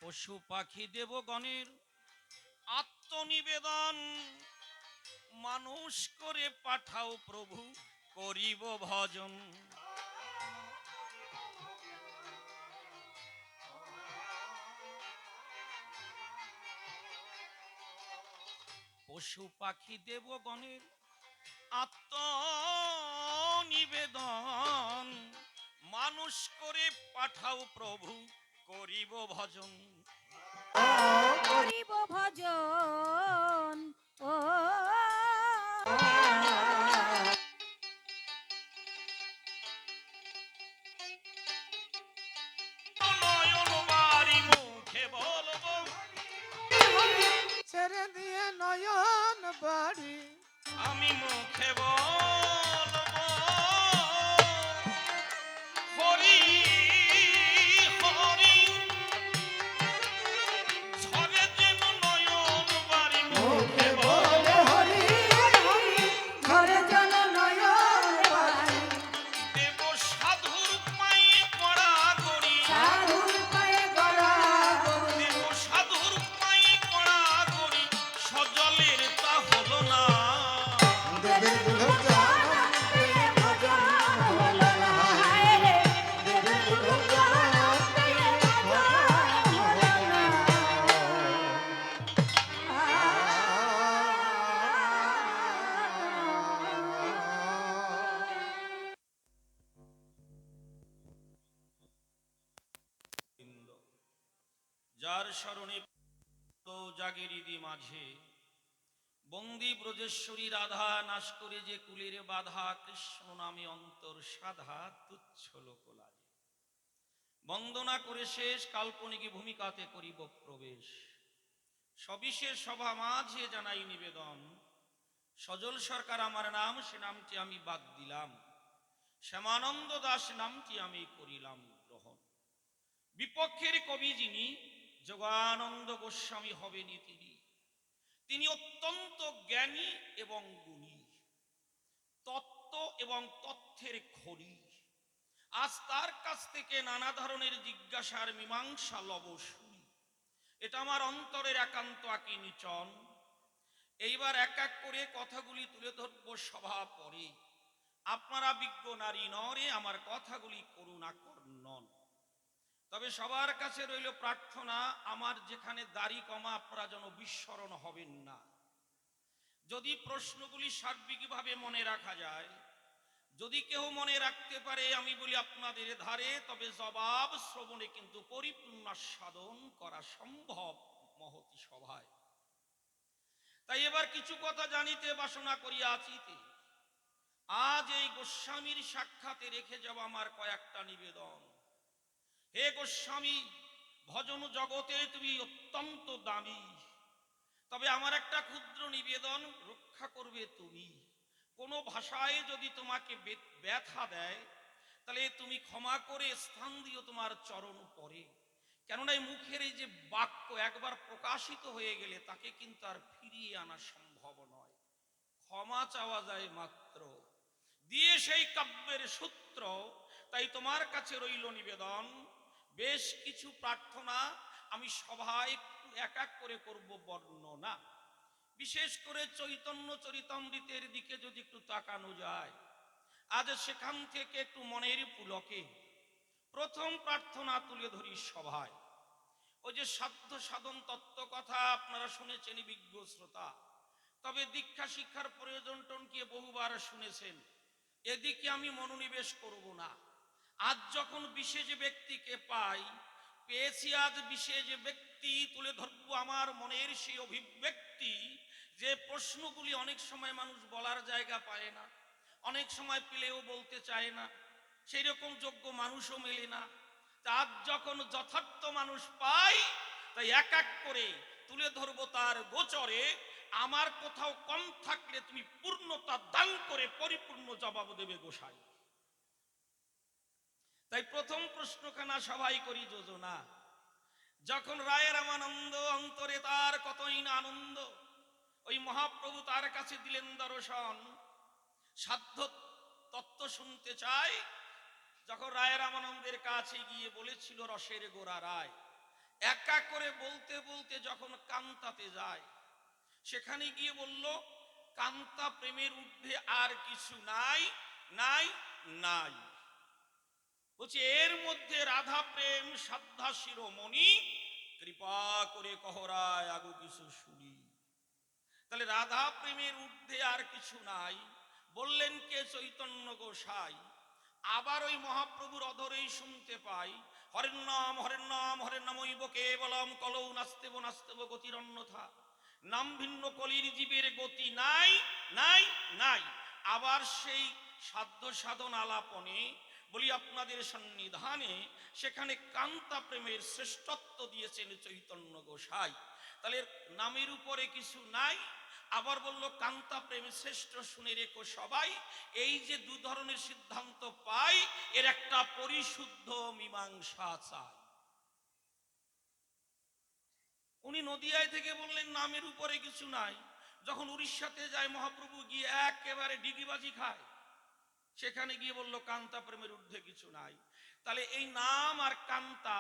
পশু পাখি দেবগণের আত্মনিবেদন মানুষ করে পাঠাও প্রভু করিব ভজন। পশু পাখি দেবগণের আত্মনিবেদন মানুষ করে পাঠাও প্রভু করিব ভজন। করিব ভজন ও নয়ন বাড়ি মুখে বলবো ছেড়ে দিয়ে নয়ন বাড়ি আমি মুখে বলবো হরি হরি ঝরে যেন নয়ন বাড়ি মুখে বলে হরি হরি ঘরে যেন নয়ন বাড়ি দেব সাধুর পায়ে কড়া করি সাধুর পায়ে গড়া দেব সাধুর পায়ে কড়া করি সজলের তা হলো না। দেবের দুলো জানা পেয়ে ভজন হলো না রে দেবের দুলো জানা পেয়ে ভজন হলো না যার স্মরণে তো জাগেরিদি মাঝে বন্দি ব্রজেশ্বরী রাধা নাশ করে যে কুলের বাধা, কৃষ্ণ নামে অন্তর সাধা, তুচ্ছ লোকলাজে। বন্দনা করে শেষ, কাল্পনিক ভূমিকাতে করিব প্রবেশ। সবিশেষ সভা মাঝে জানাই নিবেদন, সজল সরকার আমার নাম, সে নামটি আমি বাদ দিলাম। শ্যামানন্দ দাস নামটি আমি করিলাম গ্রহণ। বিপক্ষের কবি যিনি, যোগানন্দ গোস্বামী হবেনি তিনি। তিনি অত্যন্ত জ্ঞানী এবং গুণী, তত্ত্ব এবং তথ্যের খনি। আজ তার কাছ থেকে নানা ধরনের জিজ্ঞাসার মীমাংসা লব শুনি। এটা আমার অন্তরের একান্ত আকিনিচন। এইবার এক এক করে কথাগুলি তুলে ধরব সভা পরে। আপনারা বিজ্ঞ নারী নরে, আমার কথাগুলি করুণাকর নন। তবে সবার কাছে রইল প্রার্থনা, আমার যেখানে দাড়ি কমা আপনারা যেন বিস্মরণ হবেন না। যদি প্রশ্নগুলি সার্বিকভাবে মনে রাখা যায়, যদি কেউ মনে রাখতে পারে, আমি বলি আপনাদের ধারে, তবে জবাব শ্রবণে কিন্তু পরিপূর্ণ সাধন করা সম্ভব মহতি সভায়। তাই এবার কিছু কথা জানিতে বাসনা করিয়াছিতে। আজ এই গোস্বামীর সাক্ষাতে রেখে যাব আমার কয়েকটা নিবেদন। হে গোস্বামী, ভজন জগতে তুমি অত্যন্ত দামি, তবে আমার একটা ক্ষুদ্র নিবেদন, রক্ষা করবে তুমি। কোনো ভাষায় যদি তোমাকে ব্যথা দেয়, তাহলে তুমি ক্ষমা করে স্থান দিও তোমার চরণ পরে। কেননা এই মুখের এই যে বাক্য একবার প্রকাশিত হয়ে গেলে তাকে কিন্তু আর ফিরিয়ে আনা সম্ভব নয়। ক্ষমা চাওয়া যায় মাত্র, দিয়ে সেই কাব্যের সূত্র। তাই তোমার কাছে রইল নিবেদন, বেশ কিছু প্রার্থনা আমি সভায় এক এক করে করব বর্ণনা। বিশেষ করে চৈতন্য চরিতামৃতের দিকে যদি একটু তাকানো যায়, আজ সেখান থেকে একটু মনের পুলকে প্রথম প্রার্থনা তুলে ধরি সভায়। ওই যে সাধ্য সাধন তত্ত্ব কথা আপনারা শুনেছেন বিজ্ঞ শ্রোতা, তবে দীক্ষা শিক্ষার প্রয়োজন টনকে বহুবার শুনেছেন। এদিকে আমি মনোনিবেশ করব না। আজ যখন বিশেষ ব্যক্তিকে পাই, পেয়েছি আজ বিশেষ ব্যক্তি, তুলে ধরবো আমার মনের সেই অভিব্যক্তি। যে প্রশ্নগুলি অনেক সময় মানুষ বলার জায়গা পায় না, অনেক সময় পেলেও বলতে চায় না, সেই রকম যোগ্য মানুষও মেলে না। তা আজ যখন যথার্থ মানুষ পাই, তাই এক এক করে তুলে ধরবো তার গোচরে। আমার কোথাও কম থাকলে তুমি পূর্ণতা দান করে পরিপূর্ণ জবাব দেবে গোসাই। তাই প্রথম প্রশ্নখানা সবাই করি যোজনা। যখন রায় রামানন্দ অন্তরে তার কতই না আনন্দ, ওই মহাপ্রভু তার কাছে দিলেন দর্শন, সাধ্য তত্ত্ব শুনতে চায়। যখন রায় রামানন্দের কাছে গিয়ে বলেছিল রসের গোড়া রায়, একা করে বলতে বলতে যখন কান্তাতে যায়, সেখানে গিয়ে বলল, কান্তা প্রেমের ঊর্ধ্বে আর কিছু নাই, নাই, নাই। বলছে এর মধ্যে রাধা প্রেম সাধ্যা শিরোমণি, কৃপা করে কহরায় আগু কিছু শুনি। তাহলে রাধা প্রেমের ঊর্ধ্বে আর কিছু নাই বললেন কে? চৈতন্য গোসাই। আবার ওই মহাপ্রভুর অধরেই শুনতে পাই, হরের নাম হরের নাম হরের নামইব কেবলম কলৌ নাস্তেব নাস্তেব গতির অন্যথা। নাম ভিন্ন কলির জীবের গতি নাই, নাই, নাই। আবার সেই সাধ্য সাধন আলাপনে বলি আপনাদের সন্নিধানে, সেখানে কান্তা প্রেমের শ্রেষ্ঠত্ব দিয়েছেন চৈতন্য গোসাই। তাহলে নামের উপরে কিছু নাই, আবার বলল কান্তা প্রেম শ্রেষ্ঠ, শুনে রেখো সবাই। এই যে দু ধরনের সিদ্ধান্ত পাই, এর একটা পরিশুদ্ধ মীমাংসা চাই। উনি নদিয়ায় থেকে বললেন নামের উপরে কিছু নাই। যখন উড়িষ্যাতে যায় মহাপ্রভু, গিয়ে একেবারে ডিগিবাজি খায়, সেখানে গিয়ে বলল কান্তা প্রেমের ঊর্ধ্বে কিছু নাই। তাহলে এই নাম আর কান্তা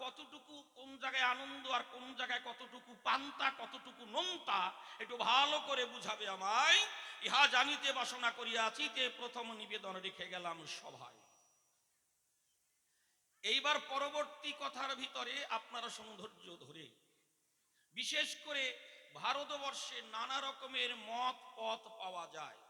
কতটুকু কোন জায়গায় আনন্দ, আর কোন জায়গায় কতটুকু পান্তা, কতটুকু নোনতা, একটু ভালো করে বুঝাবে আমায়। ইহা জানিতে বাসনা করিয়াছি, তে প্রথম নিবেদন রেখে গেলাম সভায়। এইবার পরবর্তী কথার ভিতরে আপনারা সৌন্দর্য ধরে, বিশেষ করে ভারতবর্ষে নানা রকমের মত পথ পাওয়া যায়।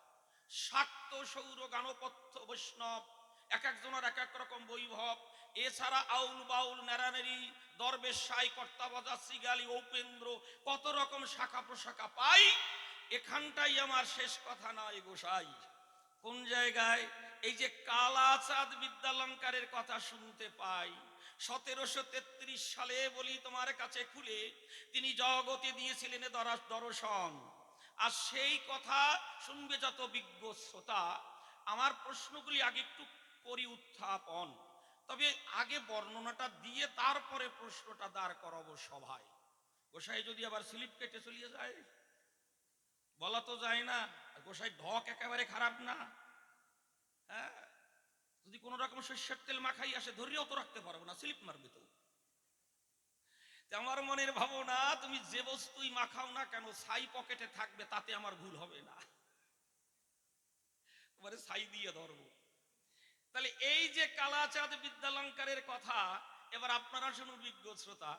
শাক্ত সৌর গানপথ্য বৈষ্ণব, এক একজনের এক এক রকম বৈভব। এছাড়া আউল বাউল নেরানেরি দরবেশ সাই কর্তাবাজা শ্রীগালী ঔপেন্দ্র, কত রকম শাখা প্রশাখা পাই। এখানটাই আমার শেষ কথা নয় গোসাই। কোন জায়গায়? এই যে কালাচাঁদ বিদ্যালঙ্কারের কথা শুনতে পাই, 1733 সালে বলি তোমার কাছে খুলে তিনি জগতে দিয়েছিলেন দর্শন। আর সেই কথা শুনবে যত বিজ্ঞ শ্রোতা। আমার প্রশ্নগুলি আগে একটু করি উত্থাপন, তবে আগে বর্ণনাটা দিয়ে তারপরে প্রশ্নটা দাঁড় করাবো সভায়। গোসাই যদি আবার স্লিপ কেটে চলিয়ে যায়, বলা তো যায় না। গোসাই ঢক একেবারে খারাপ না, হ্যাঁ? যদি কোন রকম সর্ষের তেল মাখাই আসে ধরিয়েও তো রাখতে পারবো না, স্লিপ মারবে তো। আমার মনের ভাবনা, তুমি যে বস্তুই মাখাও না কেন ছাই পকেটে থাকবে, তাতে আমার ভুল হবে না, তোমার ছাই দিয়ে ধরবো। তাহলে এই যে কালাচাঁদ বিদ্যালঙ্কারের কথা, এবার আপনারা শুনুন বিজ্ঞ শ্রোতা।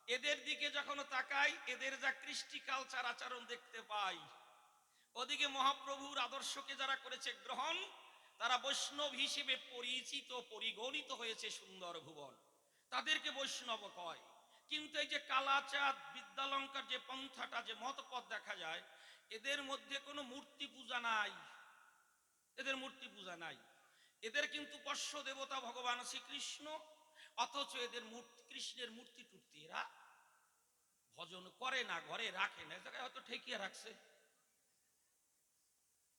এদের দিকে যখন তাকাই, এদের যা কৃষ্টি কালচার আচরণ দেখতে পাই, ওদিকে মহাপ্রভুর আদর্শকে যারা করেছে গ্রহণ, তারা বৈষ্ণব হিসেবে পরিচিত পরিগণিত হয়েছে সুন্দর ভুবন, তাদেরকে বৈষ্ণব কয়। কিন্তু এই যে কালাচাঁদ বিদ্যালঙ্কার যে পন্থাটা, যে মতপথ দেখা যায়, এদের মধ্যে কোনো মূর্তি পূজা নাই, এদের মূর্তি পূজা নাই। এদের কিন্তু পোষ্য দেবতা ভগবান শ্রীকৃষ্ণ, অথচ এদের কৃষ্ণের মূর্তি টুর্তি এরা ভজন করে না, ঘরে রাখে না, জায়গায় হয়তো ঠেকিয়ে রাখছে।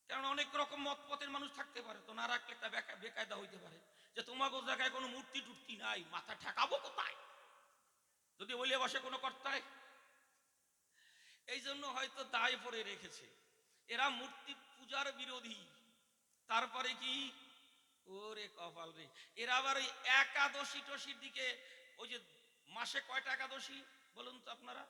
কারণ অনেক রকম মত পথের মানুষ থাকতে পারে, তো না রাখলে একটা বেকায়দা হইতে পারে যে তোমাকে জায়গায় কোনো মূর্তি টুর্তি নাই, মাথা ঠেকাবো কোথায় যদি বলে বসে কোনো কর্তায়। এই জন্য হয়তো দায় পরে রেখেছে। এরা মূর্তি পূজার বিরোধী। তারপরে কি, ওরে কপাল রে, এরা আবার ওই একাদশী টসির দিকে, ওই যে মাসে কয়টা একাদশী বলুন তো আপনারা?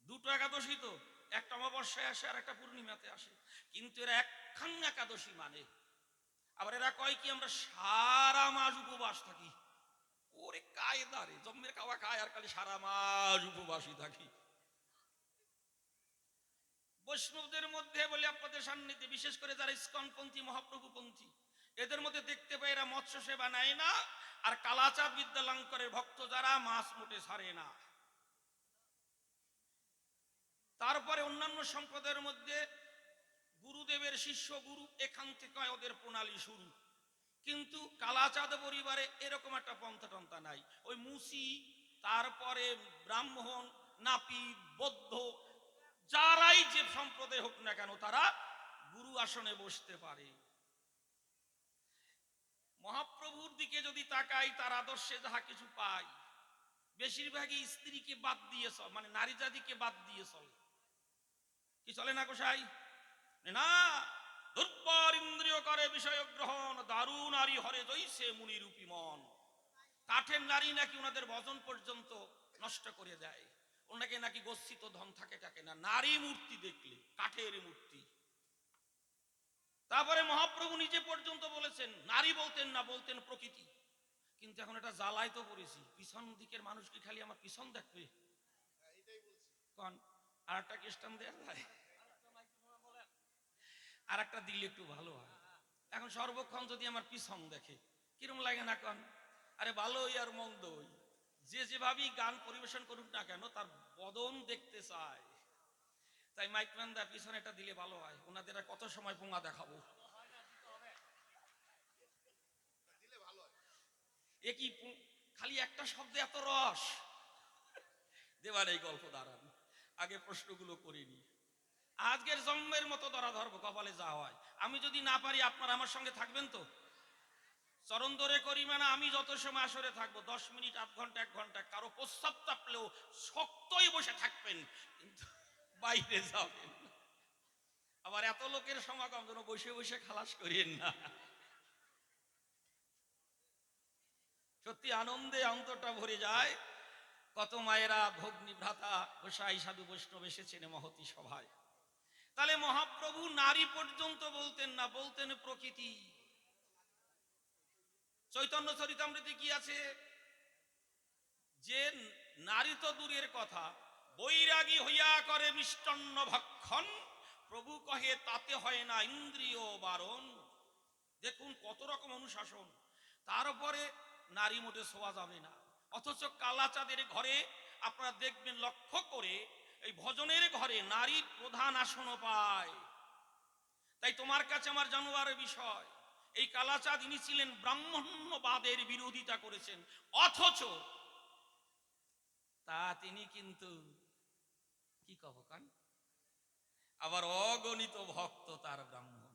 দুটো একাদশী তো, একটা অমাবস্যায় আসে আর একটা পূর্ণিমাতে আসে, কিন্তু এরা একখান একাদশী মানে। আবার এরা কয় কি আমরা সারা মাস উপবাস থাকি। ওরে কায়দা রে, জম্মের খাওয়া খায় আর খালি সারা মাস উপবাসী থাকি। বৈষ্ণবদের মধ্যে বলে আপনাদের সান্নিধ্যে, বিশেষ করে যারা ইস্কনপন্থী মহাপ্রভুপন্থী, এদের মধ্যে দেখতে পাই এরা মৎস্য সেবা নেয় না, আর কালাচাঁদ বিদ্যালঙ্করের ভক্ত যারা মাছ মোটে ছাড়ে না। তারপরে অন্যান্য সম্প্রদায়ের মধ্যে গুরুদেবের শিষ্য গুরু, এখান থেকে ওদের প্রণালী শুরু। কিন্তু কালাচাঁদ পরিবারে এরকম একটা পন্থা টন্থা নাই। ওই মুসি, তারপরে ব্রাহ্মণ, নাপিত, বৌদ্ধ, যারাই যে সম্প্রদায় হোক না কেন, তারা গুরু আসনে বসতে পারে। মহাপ্রভুর দিকে যদি তাকাই, তার আদর্শে যাহা কিছু পাই, বেশিরভাগই স্ত্রীকে বাদ দিয়ে চলে, মানে নারী জাতিকে বাদ দিয়ে চলে। কি চলে না গোসাই? না, দুর্বল ইন্দ্রিয় করে বিষয় গ্রহণ, দারু নারী হরে জৈসে মুনিরূপী মন। কাঠের নারী নাকি ওনাদের ভজন পর্যন্ত নষ্ট করে দেয়, ওনাকে নাকি গচ্ছিত ধন থাকে না নারী মূর্তি দেখলে, কাঠের মূর্তি। তারপরে মহাপ্রভু নিজে পর্যন্ত বলেছেন, নারী বলতেন না, বলতেন প্রকৃতি। কিন্তু এখন এটা জ্বালায় তো পড়েছি, পিছন দিকের মানুষ কি খালি আমার পিছন দেখবে? কন আর একটা খ্রিস্টান দেয়া যায়, আর একটা দিলে একটু ভালো হয়। এখন সর্বক্ষণ যদি আমার পিছন দেখে কিরম লাগে না কন? আরে ভালোই আর মন্দই, যে যেভাবেই গান পরিবেশন করুক না কেন, তার বদন দেখতে চায়। তাই মাইকম্যান দা পিছনে এটা দিলে ভালো হয়, ওনাদের আর কত সময় পোঙা দেখাবো। এ কি খালি একটা শব্দে এত রস দেবার? এই গল্প দাঁড়ান, আগে প্রশ্নগুলো করিনি। আজকের জন্মের মতো ধরা ধরবো, কপালে যা হয়। আমি যদি না পারি, আপনারা আমার সঙ্গে থাকবেন তো? চরণ ধরে করি মানে আমি যত সময় আসরে থাকবো, 10 মিনিট, আধ ঘন্টা, 1 ঘন্টা, কারো প্রস্তাব চাপলেও শক্তই বসে থাকবেন, কিন্তু বাইরে যাবেন না। আবার এত লোকের সমাগম যেন বসে বসে খালাস করিয়েন না। সত্যি আনন্দে অন্তরটা ভরে যায়। কত মায়েরা, ভগ্নী, ভ্রাতা, গোসাই, সাধু, বৈষ্ণব এসেছেন মহতী সভায়। তাহলে মহাপ্রভু নারী পর্যন্ত বলতেন না, বলতেন প্রকৃতি। চৈতন্য চরিতামৃতে কি আছে? যে নারী তো দূরের কথা, বৈরাগী হইয়া করে মিষ্টান্ন ভক্ষণ, প্রভু কহে তাতে হয় না ইন্দ্রিয় বারণ। দেখুন কত রকম অনুশাসন। তারপরে নারী মোটে ছোঁয়া যাবে না। অথচ কালাচাঁদের ঘরে আপনারা দেখবেন লক্ষ্য করে, এই ভজনের ঘরে নারী প্রধান আসনও পায়। তাই তোমার কাছে আমার জানোয়ার বিষয়, এই কালাচাঁদ ইনি ছিলেন ব্রাহ্মণ্যবাদের বিরোধিতা করেছেন, অথচ তা তিনি কিন্তু কি কব কান আবার অগণিত ভক্ত তার ব্রাহ্মণ।